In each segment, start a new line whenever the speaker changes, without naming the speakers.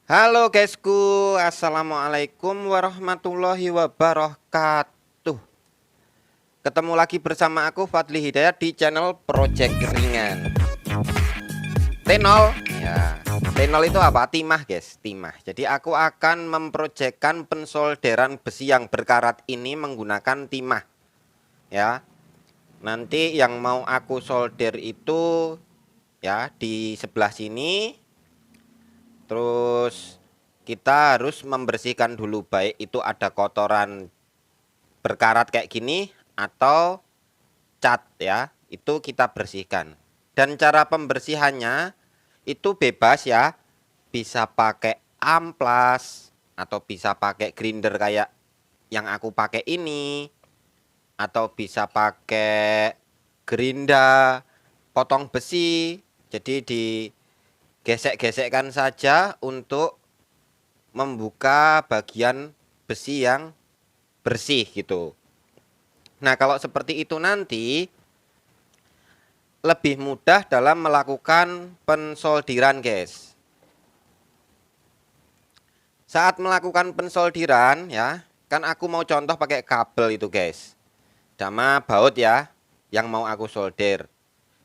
Halo guysku, assalamualaikum warahmatullahi wabarakatuh. Ketemu lagi bersama aku Fadli Hidayat di channel Project Ringan. Tenol, ya. Tenol itu apa? Timah guys, timah. Jadi aku akan memprojekkan pensolderan besi yang berkarat ini menggunakan timah. Ya, nanti yang mau aku solder itu ya di sebelah sini. Terus kita harus membersihkan dulu, baik itu ada kotoran berkarat kayak gini atau cat ya, itu kita bersihkan. Dan cara pembersihannya itu bebas ya, bisa pakai amplas atau bisa pakai grinder kayak yang aku pakai ini, atau bisa pakai gerinda potong besi. Jadi digesek-gesekkan saja untuk membuka bagian besi yang bersih gitu. Nah, kalau seperti itu nanti lebih mudah dalam melakukan pensoldiran, guys. Saat melakukan pensoldiran ya, kan aku mau contoh pakai kabel itu, guys. Sama baut ya, yang mau aku solder.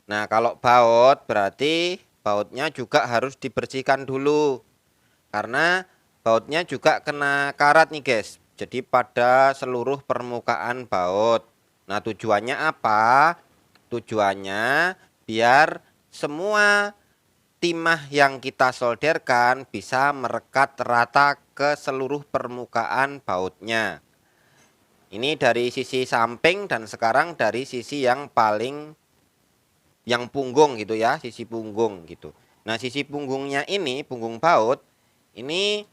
Nah, kalau baut berarti bautnya juga harus dibersihkan dulu. Karena bautnya juga kena karat nih guys. Jadi pada seluruh permukaan baut. Nah, tujuannya apa? Tujuannya biar semua timah yang kita solderkan bisa merekat rata ke seluruh permukaan bautnya. Ini dari sisi samping dan sekarang dari sisi yang punggung gitu ya, sisi punggung gitu. Nah, sisi punggungnya ini, punggung baut, ini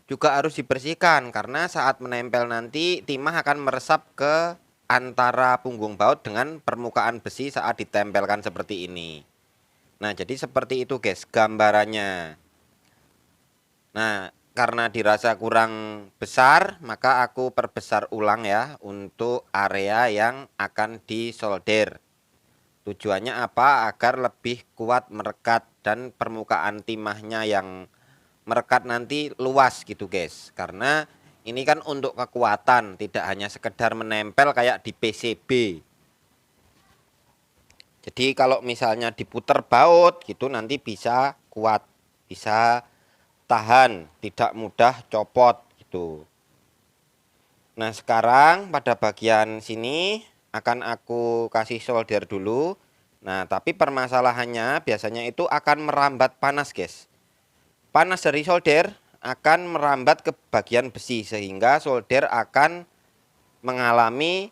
juga harus dibersihkan karena saat menempel nanti timah akan meresap ke antara punggung baut dengan permukaan besi saat ditempelkan seperti ini. Nah, jadi seperti itu guys gambarannya. Nah, karena dirasa kurang besar, maka aku perbesar ulang ya untuk area yang akan disolder. Tujuannya apa? Agar lebih kuat merekat dan permukaan timahnya yang merekat nanti luas gitu guys. Karena ini kan untuk kekuatan, tidak hanya sekedar menempel kayak di PCB. Jadi kalau misalnya diputer baut gitu nanti bisa kuat, bisa tahan, tidak mudah copot gitu. Nah, sekarang pada bagian sini akan aku kasih solder dulu. Nah, tapi permasalahannya biasanya itu akan merambat panas, guys. Panas dari solder akan merambat ke bagian besi sehingga solder akan mengalami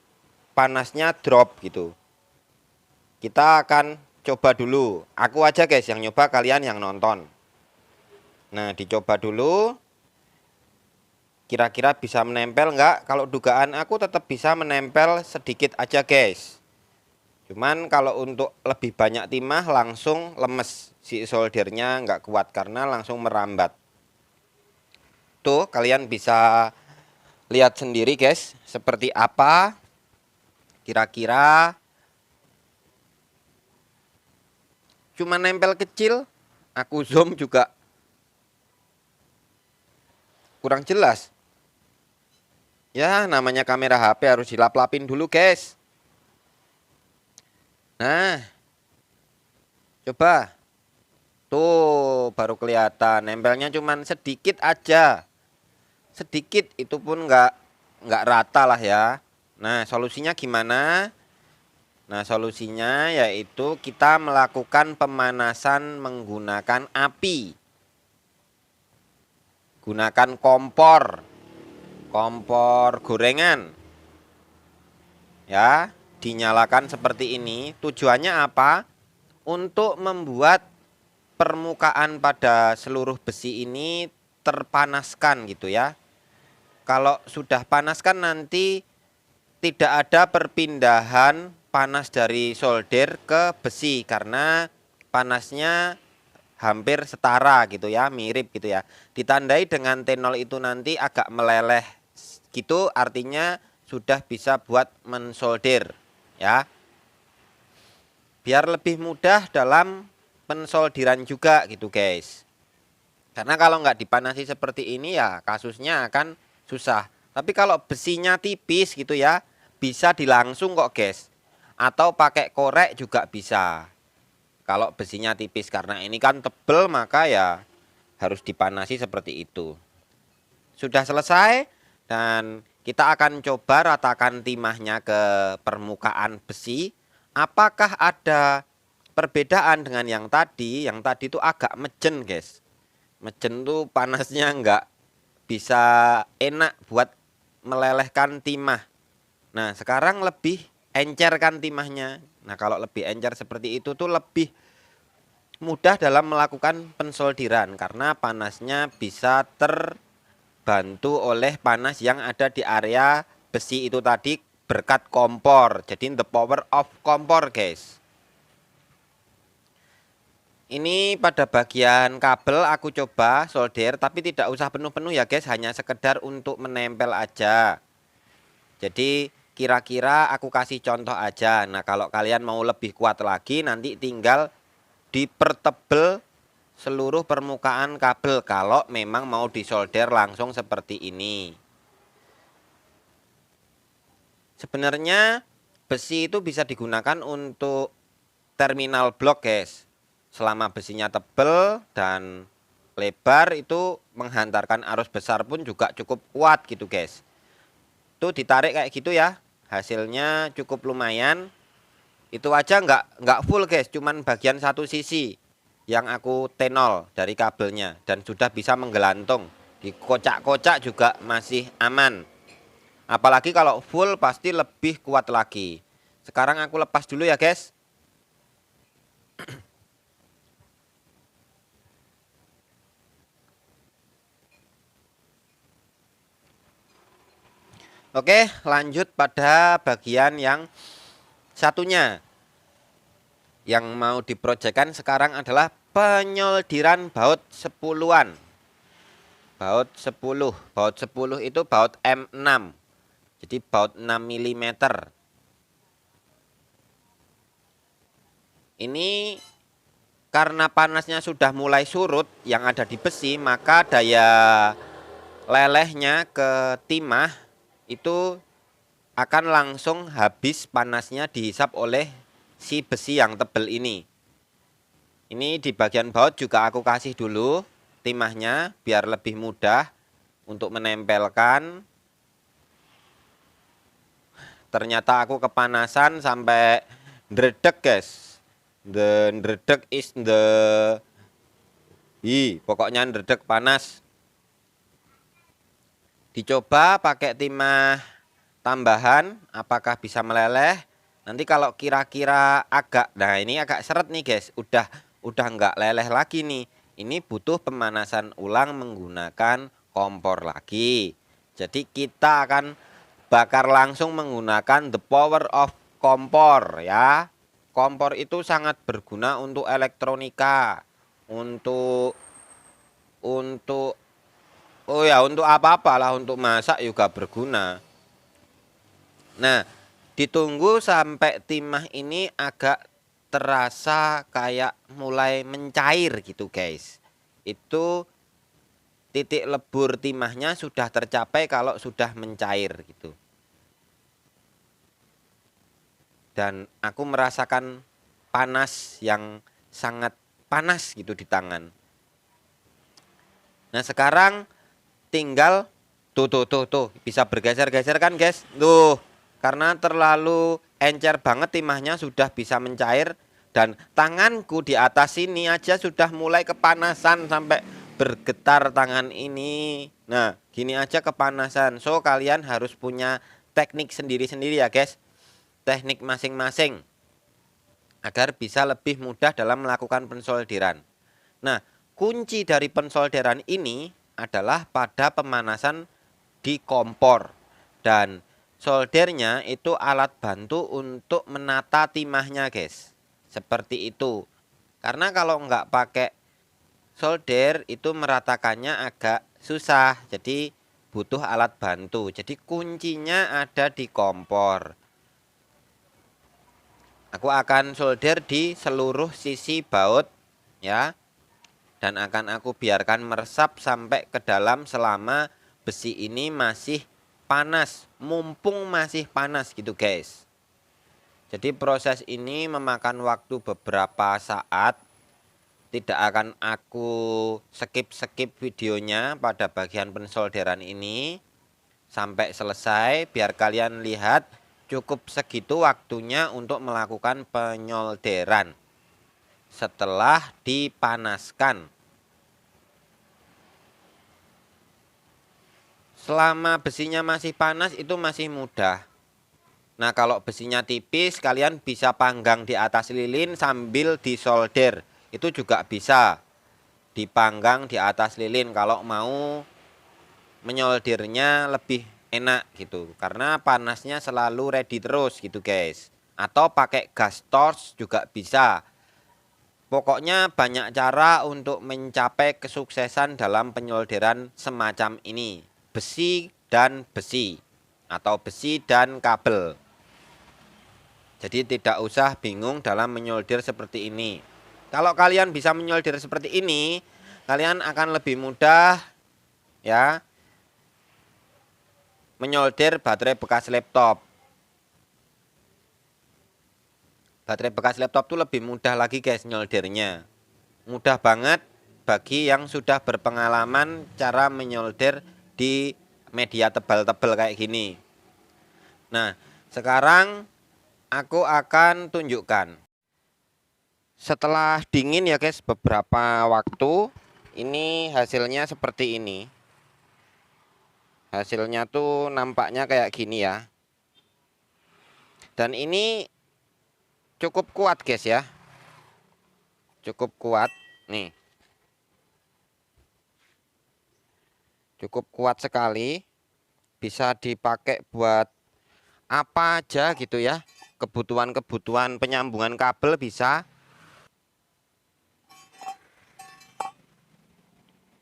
panasnya drop gitu. Kita akan coba dulu. Aku aja guys yang nyoba, kalian yang nonton. Nah, dicoba dulu. Kira-kira bisa menempel nggak? Kalau dugaan aku tetap bisa menempel sedikit aja guys. Cuman kalau untuk lebih banyak timah langsung lemes. Si soldernya nggak kuat karena langsung merambat. Tuh kalian bisa lihat sendiri guys. Seperti apa kira-kira. Cuma nempel kecil. Aku zoom juga kurang jelas. Ya namanya kamera HP harus dilap-lapin dulu guys. Nah, coba. Tuh baru kelihatan nempelnya cuman sedikit aja. Sedikit itu pun nggak rata lah ya. Nah, solusinya gimana? Nah, solusinya yaitu kita melakukan pemanasan menggunakan api. Gunakan kompor. Kompor gorengan. Ya, dinyalakan seperti ini. Tujuannya apa? Untuk membuat permukaan pada seluruh besi ini terpanaskan gitu ya. Kalau sudah panas kan nanti tidak ada perpindahan panas dari solder ke besi karena panasnya hampir setara gitu ya, mirip gitu ya. Ditandai dengan T0 itu nanti agak meleleh gitu, artinya sudah bisa buat mensolder ya. Biar lebih mudah dalam pensoldiran juga gitu guys. Karena kalau nggak dipanasi seperti ini ya kasusnya akan susah. Tapi kalau besinya tipis gitu ya, bisa dilangsung kok guys. Atau pakai korek juga bisa. Kalau besinya tipis, karena ini kan tebel maka ya harus dipanasi seperti itu. Sudah selesai dan kita akan coba ratakan timahnya ke permukaan besi. Apakah ada perbedaan dengan yang tadi? Yang tadi itu agak mejen guys. Mejen tuh panasnya nggak bisa enak buat melelehkan timah. Nah sekarang lebih encer kan timahnya. Nah kalau lebih encer seperti itu tuh lebih mudah dalam melakukan pensoldiran karena panasnya bisa terbantu oleh panas yang ada di area besi itu tadi berkat kompor. Jadi the power of kompor guys. Ini pada bagian kabel aku coba solder tapi tidak usah penuh-penuh ya guys, hanya sekedar untuk menempel aja. Jadi kira-kira aku kasih contoh aja. Nah kalau kalian mau lebih kuat lagi nanti tinggal dipertebel seluruh permukaan kabel kalau memang mau disolder langsung seperti ini. Sebenarnya besi itu bisa digunakan untuk terminal blok guys. Selama besinya tebel dan lebar itu menghantarkan arus besar pun juga cukup kuat gitu guys. Tuh ditarik kayak gitu ya. Hasilnya cukup lumayan. Itu aja nggak full guys, cuman bagian satu sisi yang aku tenol dari kabelnya dan sudah bisa menggelantung. Di kocak-kocak juga masih aman. Apalagi kalau full pasti lebih kuat lagi. Sekarang aku lepas dulu ya guys. Oke, lanjut pada bagian yang satunya. Yang mau diprojekkan sekarang adalah penyoldiran baut 10-an. Baut 10. Baut 10 itu baut M6. Jadi baut 6 mm. Ini karena panasnya sudah mulai surut yang ada di besi, maka daya lelehnya ke timah itu akan langsung habis panasnya dihisap oleh si besi yang tebel ini. Ini di bagian baut juga aku kasih dulu timahnya biar lebih mudah untuk menempelkan. Ternyata aku kepanasan sampai ndredeg guys. The ndredeg is the pokoknya ndredeg panas. Dicoba pakai timah tambahan apakah bisa meleleh. Nanti kalau kira-kira agak, nah ini agak seret nih guys, udah nggak leleh lagi nih. Ini butuh pemanasan ulang menggunakan kompor lagi. Jadi kita akan bakar langsung menggunakan the power of kompor ya. Kompor itu sangat berguna untuk elektronika, untuk oh ya untuk apa-apalah, untuk masak juga berguna. Nah, ditunggu sampai timah ini agak terasa kayak mulai mencair gitu guys. Itu titik lebur timahnya sudah tercapai kalau sudah mencair gitu. Dan aku merasakan panas yang sangat panas gitu di tangan. Nah sekarang tinggal tuh bisa bergeser-geser kan guys. Tuh karena terlalu encer banget timahnya sudah bisa mencair. Dan tanganku di atas sini aja sudah mulai kepanasan sampai bergetar tangan ini. Nah gini aja kepanasan. So kalian harus punya teknik sendiri-sendiri ya guys. Teknik masing-masing agar bisa lebih mudah dalam melakukan pensolderan. Nah, kunci dari pensolderan ini adalah pada pemanasan di kompor. Dan soldernya itu alat bantu untuk menata timahnya guys. Seperti itu. Karena kalau nggak pakai solder itu meratakannya agak susah. Jadi butuh alat bantu. Jadi kuncinya ada di kompor. Aku akan solder di seluruh sisi baut ya. dan akan aku biarkan meresap sampai ke dalam selama besi ini masih panas, mumpung masih panas gitu guys. Jadi proses ini memakan waktu beberapa saat. Tidak akan aku skip videonya pada bagian pensolderan ini sampai selesai, biar kalian lihat cukup segitu waktunya untuk melakukan penyolderan setelah dipanaskan. Selama besinya masih panas itu masih mudah. Nah, kalau besinya tipis, kalian bisa panggang di atas lilin sambil disolder. Itu juga bisa dipanggang di atas lilin kalau mau menyoldernya lebih enak gitu. Karena panasnya selalu ready terus gitu guys. Atau pakai gas torch juga bisa. Pokoknya banyak cara untuk mencapai kesuksesan dalam penyolderan semacam ini. Besi dan besi atau besi dan kabel. Jadi tidak usah bingung dalam menyolder seperti ini. Kalau kalian bisa menyolder seperti ini, kalian akan lebih mudah ya menyolder baterai bekas laptop. Baterai bekas laptop tuh lebih mudah lagi guys nyoldernya. Mudah banget bagi yang sudah berpengalaman cara menyolder di media tebal-tebal kayak gini. Nah, sekarang aku akan tunjukkan. Setelah dingin ya guys beberapa waktu, ini hasilnya seperti ini. Hasilnya tuh nampaknya kayak gini ya. Dan ini cukup kuat guys ya. Cukup kuat nih. Cukup kuat sekali. Bisa dipakai buat apa aja gitu ya. Kebutuhan-kebutuhan penyambungan kabel bisa.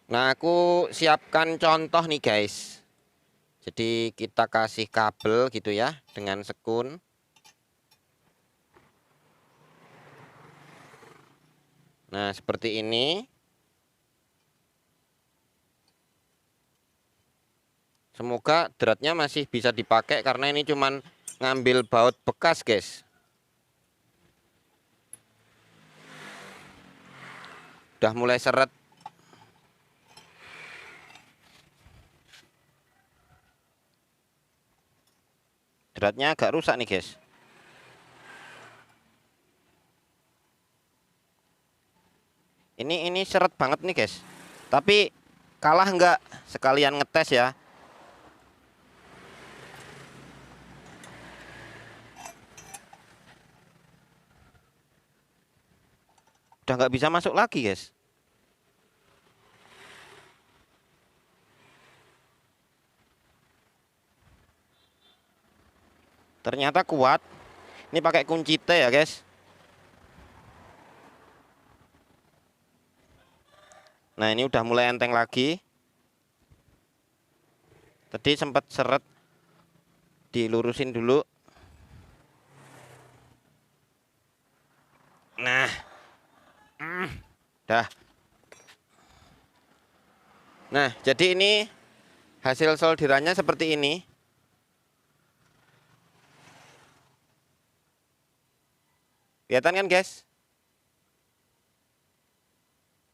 Nah, aku siapkan contoh nih guys. Jadi kita kasih kabel gitu ya dengan sekun. Nah, seperti ini. Semoga dratnya masih bisa dipakai karena ini cuman ngambil baut bekas guys. Udah mulai seret. Dratnya agak rusak nih guys. Ini seret banget nih guys. Tapi kalah enggak, sekalian ngetes ya. Udah nggak bisa masuk lagi guys. Ternyata kuat. Ini pakai kunci T ya guys. Nah, ini udah mulai enteng lagi. Tadi sempat seret, dilurusin dulu. Nah, dah. Nah, jadi ini hasil solderannya seperti ini. Kelihatan kan guys?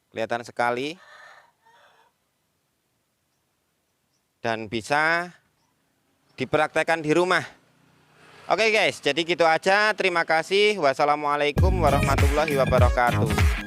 Kelihatan sekali. Dan bisa dipraktekkan di rumah. Oke guys, jadi gitu aja. Terima kasih. Wassalamualaikum warahmatullahi wabarakatuh.